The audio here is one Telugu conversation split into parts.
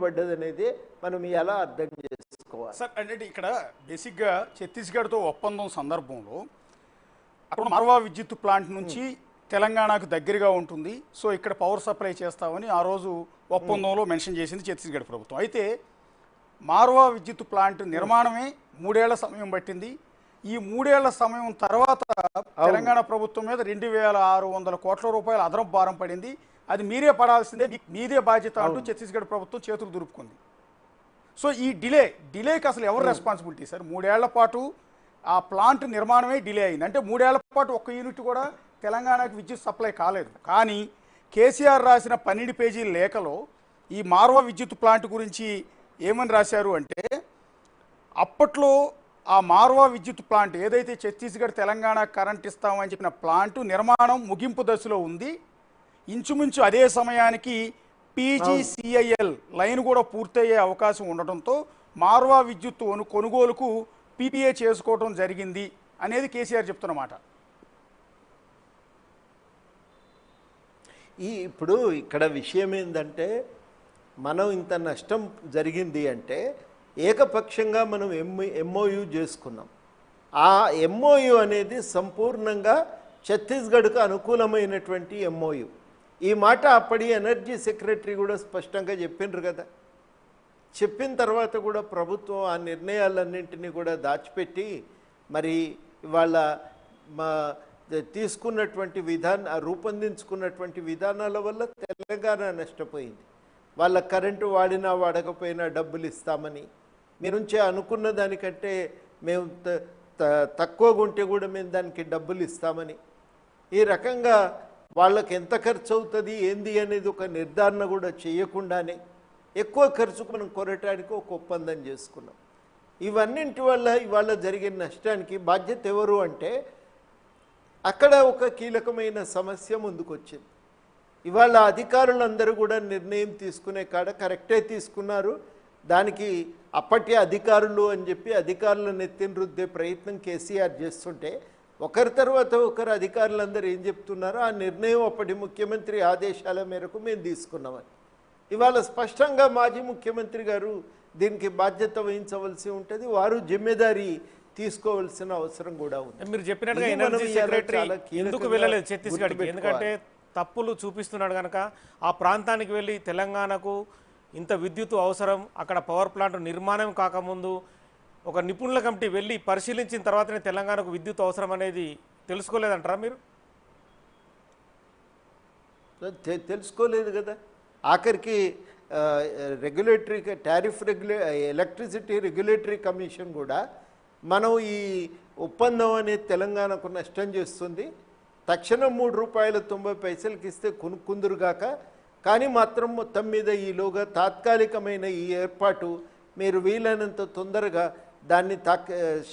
పడ్డదనేది మనం ఎలా అర్థం చేసుకోవాలి సార్? అంటే ఇక్కడ బేసిక్గా ఛత్తీస్గఢ్తో ఒప్పందం సందర్భంలో అక్కడ మార్వా విద్యుత్ ప్లాంట్ నుంచి తెలంగాణకు దగ్గరగా ఉంటుంది, సో ఇక్కడ పవర్ సప్లై చేస్తామని ఆ రోజు ఒప్పందంలో మెన్షన్ చేసింది ఛత్తీస్గఢ్ ప్రభుత్వం. అయితే మార్వా విద్యుత్ ప్లాంట్ నిర్మాణమే 3 ఏళ్ల సమయం పట్టింది. ఈ 3 ఏళ్ల సమయం తర్వాత తెలంగాణ ప్రభుత్వం మీద 2600 కోట్ల రూపాయల అదనపు భారం పడింది. అది మీరే పడాల్సిందే, మీదే బాధ్యత అంటూ ఛత్తీస్గఢ్ ప్రభుత్వం చేతులు దులుపుకుంది. సో ఈ డిలేకి అసలు ఎవరు రెస్పాన్సిబిలిటీ సార్? 3 ఏళ్ల పాటు ఆ ప్లాంట్ నిర్మాణమే డిలే అయింది. అంటే 3 ఏళ్ల పాటు ఒక్క యూనిట్ కూడా తెలంగాణకు విద్యుత్ సప్లై కాలేదు. కానీ కేసీఆర్ రాసిన 12 పేజీల లేఖలో ఈ మార్వా విద్యుత్ ప్లాంట్ గురించి ఏమని రాశారు అంటే, అప్పట్లో ఆ మార్వా విద్యుత్ ప్లాంట్ ఏదైతే ఛత్తీస్గఢ్ తెలంగాణ కరెంట్ ఇస్తామని చెప్పిన ప్లాంట్ నిర్మాణం ముగింపు దశలో ఉంది. ఇంచుమించు అదే సమయానికి పీజీసీఐఎల్ లైన్ కూడా పూర్తయ్యే అవకాశం ఉండటంతో మార్వా విద్యుత్ కొనుగోలుకు పీపీఏ చేసుకోవడం జరిగింది అనేది కేసీఆర్ చెప్తున్నమాట. ఇప్పుడు ఇక్కడ విషయం ఏంటంటే, మనం ఇంత నష్టం జరిగింది అంటే ఏకపక్షంగా మనం ఎంఓయు చేసుకున్నాం. ఆ ఎంఓయు అనేది సంపూర్ణంగా ఛత్తీస్గఢ్కు అనుకూలమైనటువంటి ఎంఓయు. ఈ మాట అప్పటి ఎనర్జీ సెక్రటరీ కూడా స్పష్టంగా చెప్పిండ్రు కదా. చెప్పిన తర్వాత కూడా ప్రభుత్వం ఆ నిర్ణయాలన్నింటినీ కూడా దాచిపెట్టి మరి ఇవాళ తీసుకున్నటువంటి రూపొందించుకున్నటువంటి విధానాల వల్ల తెలంగాణ నష్టపోయింది. వాళ్ళ కరెంటు వాడినా వాడకపోయినా డబ్బులు ఇస్తామని, మీరుంచే అనుకున్న దానికంటే మేము తక్కువగా ఉంటే కూడా మేము దానికి డబ్బులు ఇస్తామని, ఈ రకంగా వాళ్ళకి ఎంత ఖర్చు అవుతుంది ఏంది అనేది ఒక నిర్ధారణ కూడా చేయకుండానే ఎక్కువ ఖర్చుకు మనం కొనటానికి ఒక ఒప్పందం చేసుకున్నాం. ఇవన్నింటి వల్ల ఇవాళ జరిగిన నష్టానికి బాధ్యత ఎవరు అంటే, అక్కడ ఒక కీలకమైన సమస్య ముందుకొచ్చింది. ఇవాళ అధికారులందరూ కూడా నిర్ణయం తీసుకునే కాడ కరెక్టే తీసుకున్నారు. దానికి అప్పటి అధికారులు అని చెప్పి అధికారులను ఎత్తిన రుద్దే ప్రయత్నం కేసీఆర్ చేస్తుంటే, ఒకరి తర్వాత ఒకరు అధికారులందరూ ఏం చెప్తున్నారో ఆ నిర్ణయం అప్పటి ముఖ్యమంత్రి ఆదేశాల మేరకు మేము తీసుకున్నామని. ఇవాళ స్పష్టంగా మాజీ ముఖ్యమంత్రి గారు దీనికి బాధ్యత వహించవలసి ఉంటుంది. వారు జిమ్మెదారీ తీసుకోవాల్సిన అవసరం కూడా ఉంది. మీరు చెప్పినట్టుగా ఎనర్జీ సెక్రటరీ ఎందుకు వెళ్ళలేదు ఛత్తీస్గఢ్కి? ఎందుకంటే తప్పులు చూపిస్తున్నాడు కనుక ఆ ప్రాంతానికి వెళ్ళి తెలంగాణకు ఇంత విద్యుత్ అవసరం, అక్కడ పవర్ ప్లాంట్ నిర్మాణం కాకముందు ఒక నిపుణుల కమిటీ వెళ్ళి పరిశీలించిన తర్వాతనే తెలంగాణకు విద్యుత్ అవసరం అనేది తెలుసుకోలేదంటారా మీరు? తెలుసుకోలేదు కదా. ఆఖరికి ఎలక్ట్రిసిటీ రెగ్యులేటరీ కమిషన్ కూడా మనం ఈ ఒప్పందం అనేది తెలంగాణకు నష్టం చేస్తుంది, తక్షణం ₹3.90 ఇస్తే కొనుక్కుందురుగాక, కానీ మాత్రం మొత్తం మీద ఈలోగా తాత్కాలికమైన ఈ ఏర్పాటు మీరు వీలైనంత తొందరగా దాన్ని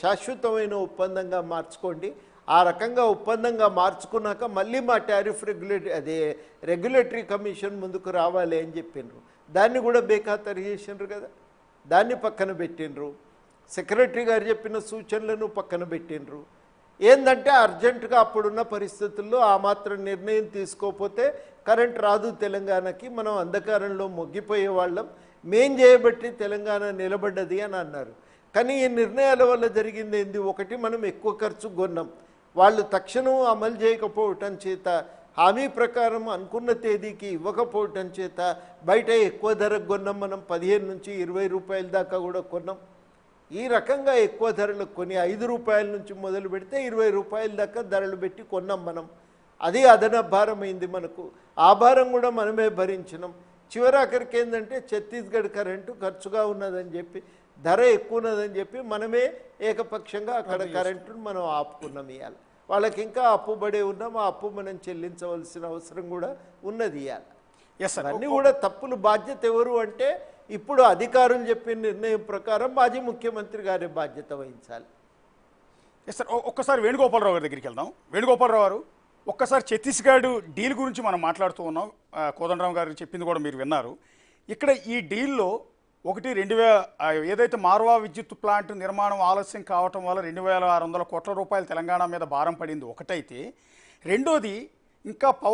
శాశ్వతమైన ఒప్పందంగా మార్చుకోండి. ఆ రకంగా ఒప్పందంగా మార్చుకున్నాక మళ్ళీ మా రెగ్యులేటరీ కమిషన్ ముందుకు రావాలి అని చెప్పిండ్రు. దాన్ని కూడా బేఖాతరు చేసిండ్రు కదా, దాన్ని పక్కన పెట్టిండ్రు. సెక్రటరీ గారు చెప్పిన సూచనలను పక్కన పెట్టిండ్రు. ఏంటంటే అర్జెంటుగా అప్పుడున్న పరిస్థితుల్లో ఆ మాత్రం నిర్ణయం తీసుకోకపోతే కరెంట్ రాదు తెలంగాణకి, మనం అంధకారంలో మొగ్గిపోయే వాళ్ళం, మేం చేయబట్టి తెలంగాణ నిలబడ్డది అని అన్నారు. కానీ ఈ నిర్ణయాల వల్ల జరిగింది ఏంది? ఒకటి, మనం ఎక్కువ ఖర్చు కొన్నాం. వాళ్ళు తక్షణం అమలు చేయకపోవటం చేత, హామీ ప్రకారం అనుకున్న తేదీకి ఇవ్వకపోవటం చేత బయట ఎక్కువ ధరకు కొన్నాం. మనం 15 నుంచి 20 రూపాయల దాకా కూడా కొన్నాం. ఈ రకంగా ఎక్కువ ధరలు కొని 5 రూపాయల నుంచి మొదలు పెడితే 20 రూపాయల దాకా ధరలు పెట్టి కొన్నాం మనం. అది అదనపు భారం అయింది మనకు. ఆ భారం కూడా మనమే భరించినాం. చివరాఖరికి ఏంటంటే ఛత్తీస్గఢ్ కరెంటు ఖర్చుగా ఉన్నదని చెప్పి, ధర ఎక్కువ ఉన్నదని చెప్పి మనమే ఏకపక్షంగా అక్కడ కరెంటును మనం ఆపుకున్నాం. ఇవాళ వాళ్ళకి ఇంకా అప్పుబడే ఉన్నాం, ఆ అప్పు మనం చెల్లించవలసిన అవసరం కూడా ఉన్నది. ఇవాళ అన్నీ కూడా తప్పులు బాధ్యత ఎవరు అంటే, ఇప్పుడు అధికారులు చెప్పిన నిర్ణయం ప్రకారం మాజీ ముఖ్యమంత్రి గారి బాధ్యత వహించాలి. సార్, ఒక్కసారి వేణుగోపాలరావు గారి దగ్గరికి వెళ్దాం. వేణుగోపాలరావు గారు, ఒక్కసారి ఛత్తీస్గఢ్ డీల్ గురించి మనం మాట్లాడుతూ ఉన్నాం. కోదండరామ్ గారు చెప్పింది కూడా మీరు విన్నారు. ఇక్కడ ఈ డీల్లో ఒకటి, ఏదైతే మార్వా విద్యుత్ ప్లాంట్ నిర్మాణం ఆలస్యం కావటం వల్ల 2600 కోట్ల రూపాయలు తెలంగాణ మీద భారం పడింది ఒకటైతే, రెండోది ఇంకా పవర్